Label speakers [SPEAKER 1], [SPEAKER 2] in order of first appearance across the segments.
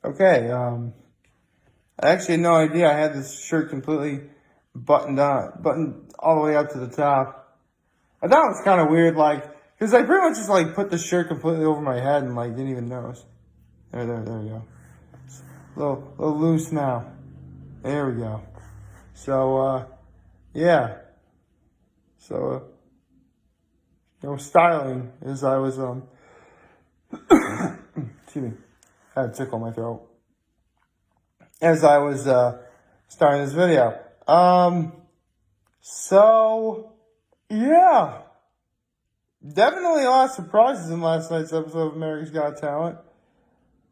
[SPEAKER 1] Okay, I actually had no idea I had this shirt completely buttoned all the way up to the top. I thought it was kind of weird, because I pretty much just, put the shirt completely over my head and, didn't even notice. There we go. Little loose now. There we go. So, yeah. So, styling as I was, excuse me, I had a tickle in my throat. As I was, starting this video. So, yeah. Definitely a lot of surprises in last night's episode of America's Got Talent.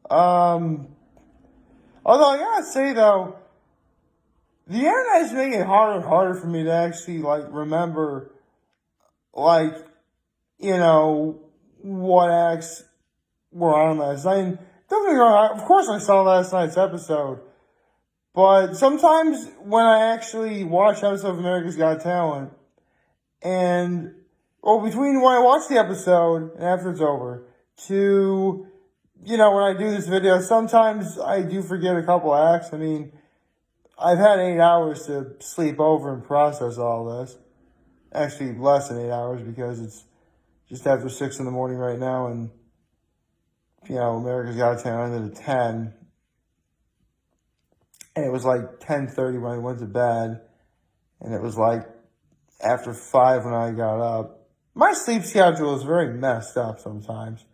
[SPEAKER 1] Although I gotta say though, the internet is making it harder and harder for me to actually, remember, what acts were on last night. Don't get me wrong, of course I saw last night's episode. But sometimes when I actually watch episodes of America's Got Talent, between when I watch the episode and after it's over, to, when I do this video, sometimes I do forget a couple acts. I mean, I've had 8 hours to sleep over and process all this. Actually, less than 8 hours because it's just after 6 in the morning right now, and, America's Got Talent ended at 10. And it was 10:30 when I went to bed. And it was after 5 when I got up. My sleep schedule is very messed up sometimes.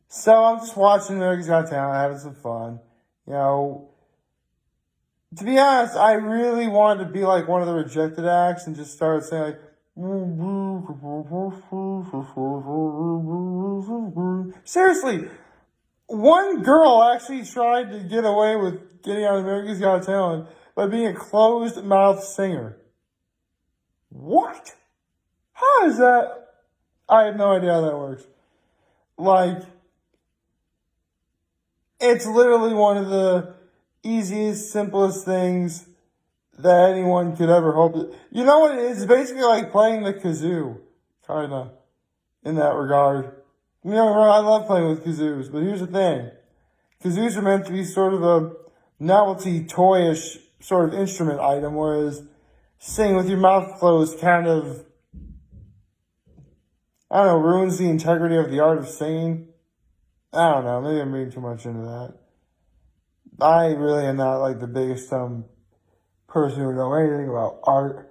[SPEAKER 1] So I'm just watching America's Got Talent, having some fun. To be honest, I really wanted to be like one of the rejected acts and just start saying seriously, one girl actually tried to get away with getting on America's Got Talent by being a closed-mouth singer. What? How is that? I have no idea how that works. It's literally one of the easiest, simplest things that anyone could ever hope to. You know what it is? It's basically like playing the kazoo, kind of, in that regard. I love playing with kazoos, but here's the thing. Kazoos are meant to be sort of a novelty, toyish sort of instrument item, whereas singing with your mouth closed kind of, ruins the integrity of the art of singing. I don't know, maybe I'm reading too much into that. I really am not, the biggest, person who knows anything about art.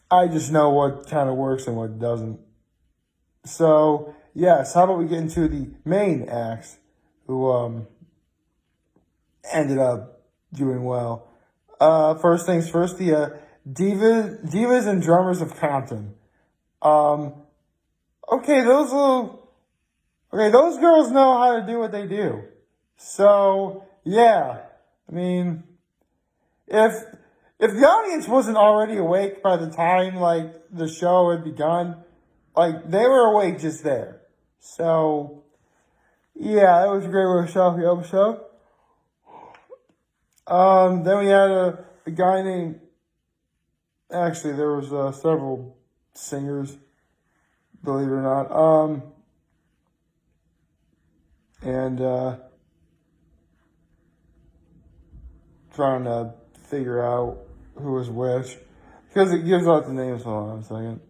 [SPEAKER 1] I just know what kind of works and what doesn't. So, yes, how about we get into the main acts who, ended up doing well. First things first, the, Divas and Drummers of Compton. Those girls know how to do what they do. So, yeah, I mean, if the audience wasn't already awake by the time, the show had begun, they were awake just there. So, yeah, that was a great way to start the episode. Then we had a guy named, actually, there was, several singers, believe it or not, trying to figure out who was which, because it gives out the names. Hold on a second.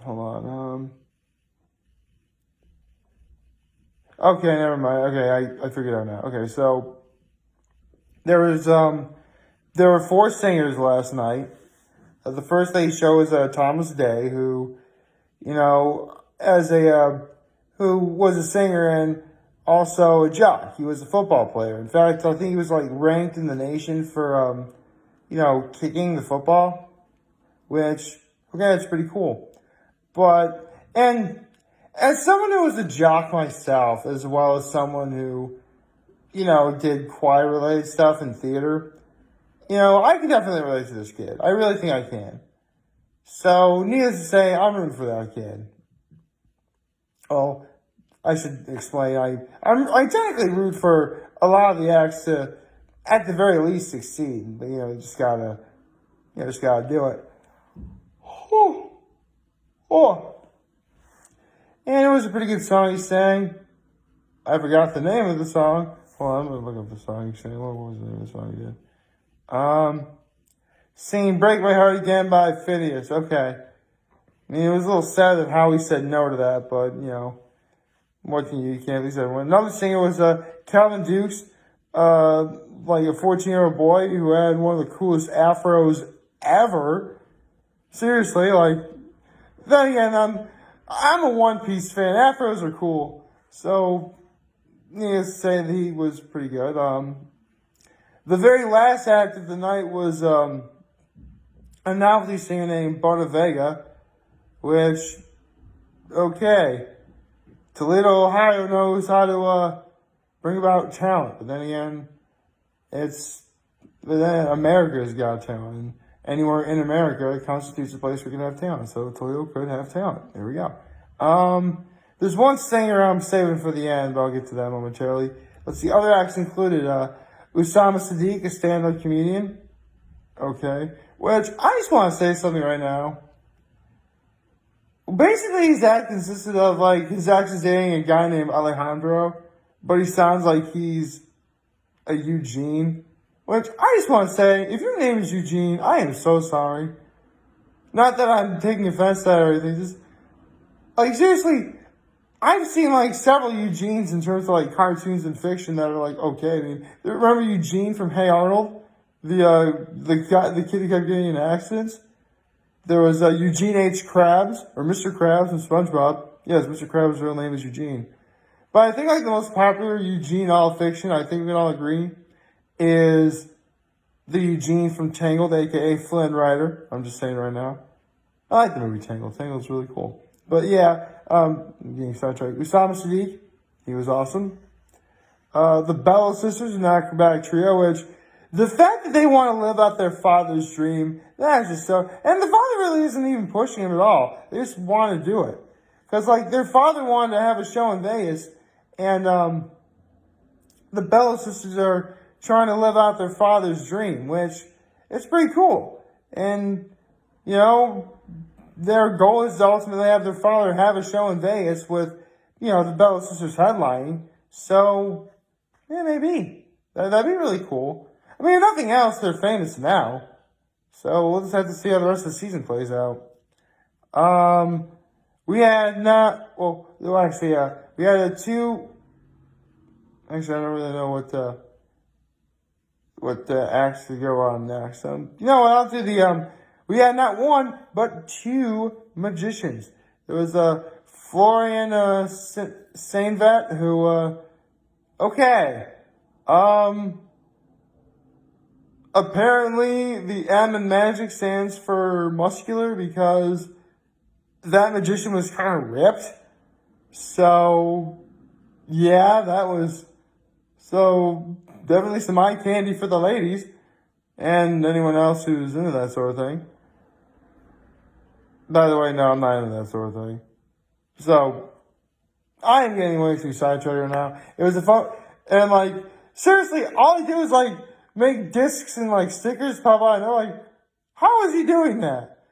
[SPEAKER 1] Hold on. Okay, never mind. Okay, I figured out now. Okay, so there were 4 singers last night. The first they show is Thomas Day, who, who was a singer and also a jock. He was a football player. In fact, I think he was ranked in the nation for kicking the football, which that's pretty cool. And as someone who was a jock myself, as well as someone who, did choir related stuff in theater, I can definitely relate to this kid. I really think I can. So, needless to say, I'm rooting for that kid. Oh, I should explain. I technically root for a lot of the acts to, at the very least, succeed. But you just gotta do it. And it was a pretty good song he sang. I forgot the name of the song. Hold on, I'm going to look up the song he sang. What was the name of the song he did? Singing Break My Heart Again by Phineas. Okay. I mean, it was a little sad that Howie said no to that, but, what can you can't please everyone. Another singer was Calvin Dukes, like a 14-year-old boy who had one of the coolest afros ever. Seriously, then again, I'm a One Piece fan. Afros are cool. So, needless to say that he was pretty good. The very last act of the night was a novelty singer named Barta Vega, which, okay, Toledo, Ohio knows how to bring about talent. But then again, America's got talent. And anywhere in America, it constitutes a place where you can have talent. So Toledo could have talent. There we go. There's one singer I'm saving for the end, but I'll get to that momentarily. Let's see, other acts included Usama Sadiq, a stand-up comedian. Okay. Which, I just want to say something right now. Basically, his act consisted of, his act is dating a guy named Alejandro, but he sounds like he's a Eugene. Which, I just want to say, if your name is Eugene, I am so sorry. Not that I'm taking offense to that or anything, just, seriously, I've seen, several Eugenes in terms of, cartoons and fiction that are, okay. I mean, remember Eugene from Hey Arnold? The kid who kept getting in accidents? There was Eugene H. Krabs, or Mr. Krabs from SpongeBob. Yes, Mr. Krabs' real name is Eugene. But I think, the most popular Eugene all fiction, I think we can all agree, is the Eugene from Tangled, a.k.a. Flynn Rider. I'm just saying right now. I like the movie Tangled. Tangled's really cool. But yeah, getting sidetracked. Usama Sadiq, he was awesome. The Bellow Sisters, an acrobatic trio, which the fact that they want to live out their father's dream, that's just so... And the father really isn't even pushing him at all. They just want to do it. Because, their father wanted to have a show in Vegas, and the Bellow Sisters are trying to live out their father's dream, which is pretty cool. And, their goal is to ultimately have their father have a show in Vegas with, the Bellow Sisters headlining. So, yeah, maybe. That'd be really cool. I mean, if nothing else, they're famous now. So we'll just have to see how the rest of the season plays out. We had we had two. Actually, I don't really know what the acts to go on next. You know what? I'll do we had not one, but two magicians. There was Florian Sainvet, who, apparently the M in magic stands for muscular because that magician was kind of ripped. So, yeah, that was, definitely some eye candy for the ladies and anyone else who's into that sort of thing. By the way, no, I'm not into that sort of thing. So, I am getting way too sidetracked right now. It was a fun, and seriously, all he did was make discs and stickers pop out. And they're how is he doing that?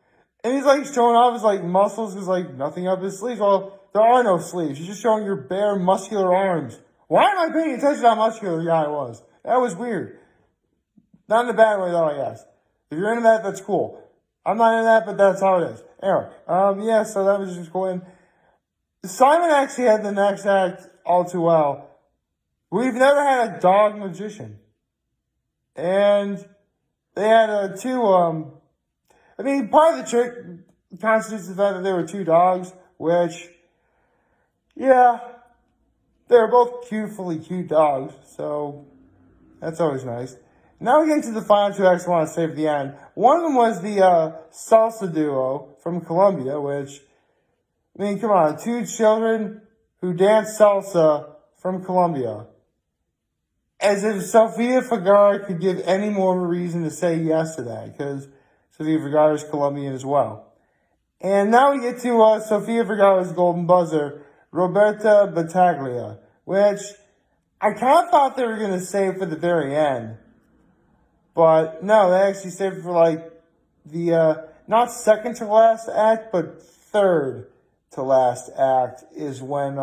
[SPEAKER 1] And he's showing off his muscles. There's nothing up his sleeves. Well, there are no sleeves. You're just showing your bare muscular arms. Why am I paying attention to how muscular the guy was? That was weird. Not in a bad way though, I guess. If you're into that, that's cool. I'm not into that, but that's how it is. Anyway, yeah, so that was just cool. And Simon actually had the next act all too well. We've never had a dog magician. And they had two, part of the trick constitutes the fact that there were two dogs, which, yeah, they were both beautifully cute dogs, so that's always nice. Now we get into the final two acts I want to say at the end. One of them was the salsa duo from Colombia, which, come on, two children who dance salsa from Colombia. As if Sofia Vergara could give any more of a reason to say yes to that, because Sofia Vergara is Colombian as well. And now we get to Sofia Vergara's golden buzzer, Roberta Battaglia, which I kind of thought they were going to save for the very end. But no, they actually saved it for the, not second to last act, but third to last act is when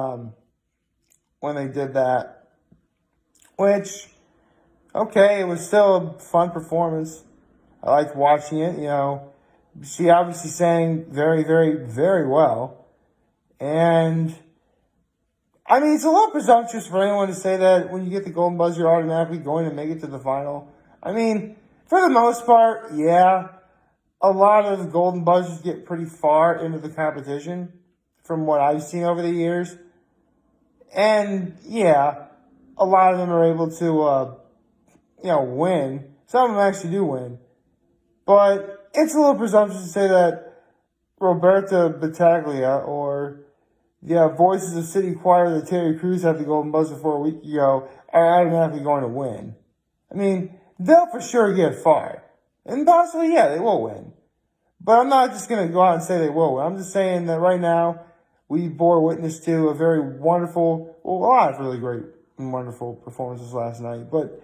[SPEAKER 1] they did that. Which, okay, it was still a fun performance. I liked watching it. She obviously sang very, very, very well. And, I mean, it's a little presumptuous for anyone to say that when you get the Golden Buzzer, you're automatically going to make it to the final. I mean, for the most part, yeah. A lot of Golden Buzzers get pretty far into the competition from what I've seen over the years. And, yeah, a lot of them are able to, win. Some of them actually do win. But it's a little presumptuous to say that Roberta Battaglia or the Voices of City Choir that Terry Crews had the Golden Buzzer for a week ago are automatically going to win. I mean, they'll for sure get far. And possibly, yeah, they will win. But I'm not just going to go out and say they will win. I'm just saying that right now, we bore witness to a very wonderful, a lot of really great and wonderful performances last night. But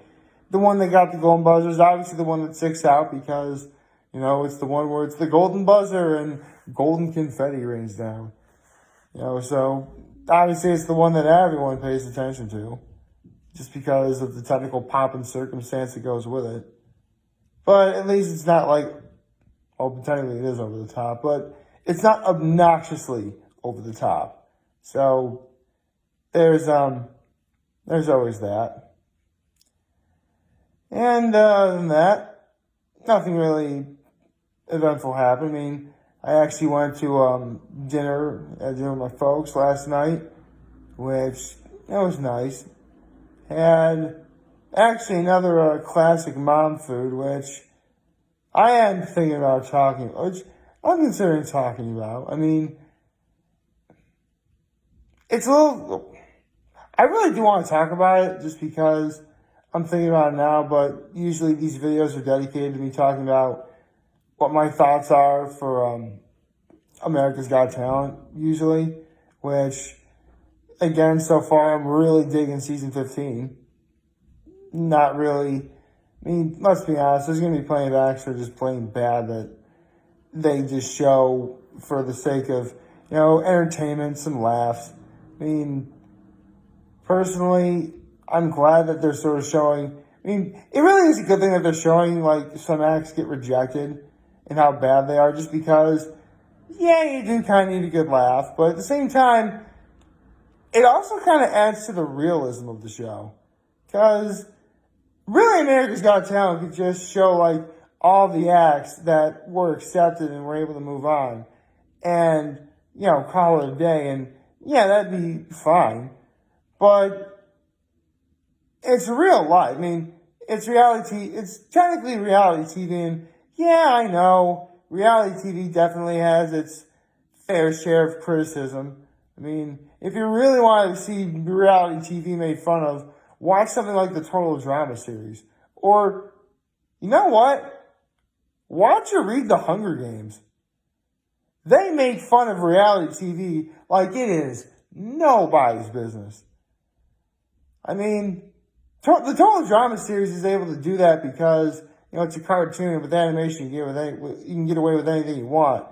[SPEAKER 1] the one that got the Golden Buzzer is obviously the one that sticks out because, it's the one where it's the Golden Buzzer and golden confetti rains down. So obviously it's the one that everyone pays attention to just because of the technical pomp and circumstance that goes with it. But at least it's not like, technically it is over the top, but it's not obnoxiously over the top. So there's always that. And other than that, nothing really eventful happened. I mean, I actually went to dinner with my folks last night, which was nice. Had actually another classic mom food, which I am thinking about which I'm considering talking about. I mean, it's a little, I really do want to talk about it just because I'm thinking about it now, but usually these videos are dedicated to me talking about what my thoughts are for America's Got Talent, usually, which, again, so far I'm really digging season 15. Not really. I mean, let's be honest, there's going to be plenty of acts that are just plain bad that they just show for the sake of, entertainment, some laughs. I mean, personally, I'm glad that they're sort of showing, it really is a good thing that they're showing, some acts get rejected and how bad they are just because, yeah, you do kind of need a good laugh, but at the same time, it also kind of adds to the realism of the show. Because really, America's Got Talent could just show, all the acts that were accepted and were able to move on. And, call it a day. And, yeah, that'd be fine. But it's real life. It's reality. It's technically reality TV. And, yeah, I know. Reality TV definitely has its fair share of criticism. If you really wanted to see reality TV made fun of, watch something like the Total Drama series. Or, you know what? Watch or read The Hunger Games. They make fun of reality TV like it is nobody's business. The Total Drama series is able to do that because, it's a cartoon. With animation, you can get away with anything you want.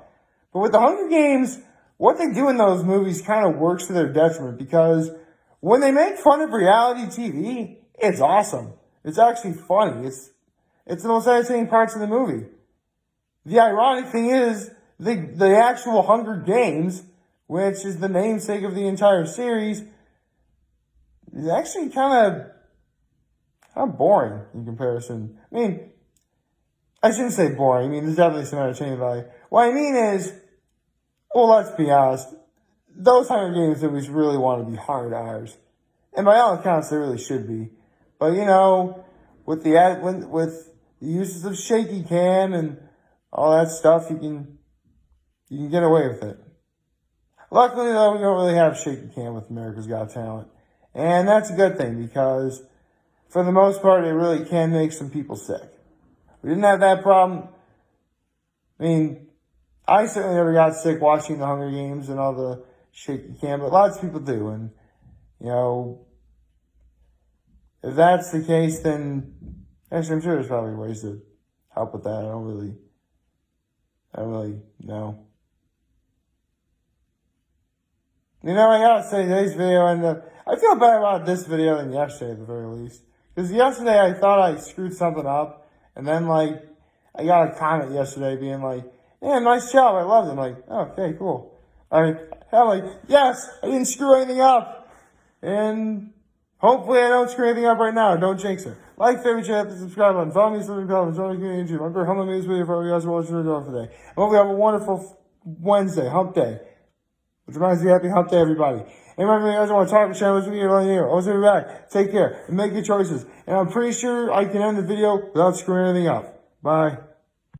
[SPEAKER 1] But with The Hunger Games, what they do in those movies kind of works to their detriment because when they make fun of reality TV, it's awesome. It's actually funny. It's the most entertaining parts of the movie. The ironic thing is, the actual Hunger Games, which is the namesake of the entire series, is actually kind of boring in comparison. I shouldn't say boring. There's definitely some entertainment value. What I mean is, let's be honest, those Hunger Games movies really want to be hard R's. And by all accounts, they really should be. But, with the uses of shaky cam and all that stuff, you can get away with it. Luckily, though, we don't really have shaky cam with America's Got Talent. And that's a good thing because, for the most part, it really can make some people sick. We didn't have that problem. I certainly never got sick watching the Hunger Games and all the shaky cam, but lots of people do. And, if that's the case, then actually I'm sure there's probably ways to help with that. I don't really know. You know, I gotta say, today's video I feel better about this video than yesterday at the very least. Because yesterday I thought I screwed something up, and then, like, I got a comment yesterday being like, yeah, nice job, I loved it. I'm like, oh, okay, cool. I'm like, yes, I didn't screw anything up. And hopefully I don't screw anything up right now. Don't jinx it. Like, favorite, share, hit the subscribe button. Follow me, subscribe button. Join me on YouTube. I'm very humble in this video for you guys who are watching the video today. I hope you have a wonderful Wednesday, hump day. Which reminds me, happy hump day, everybody. Anybody you guys want to talk to channel with me, let me know. I'll see you back. Take care and make good choices. And I'm pretty sure I can end the video without screwing anything up. Bye.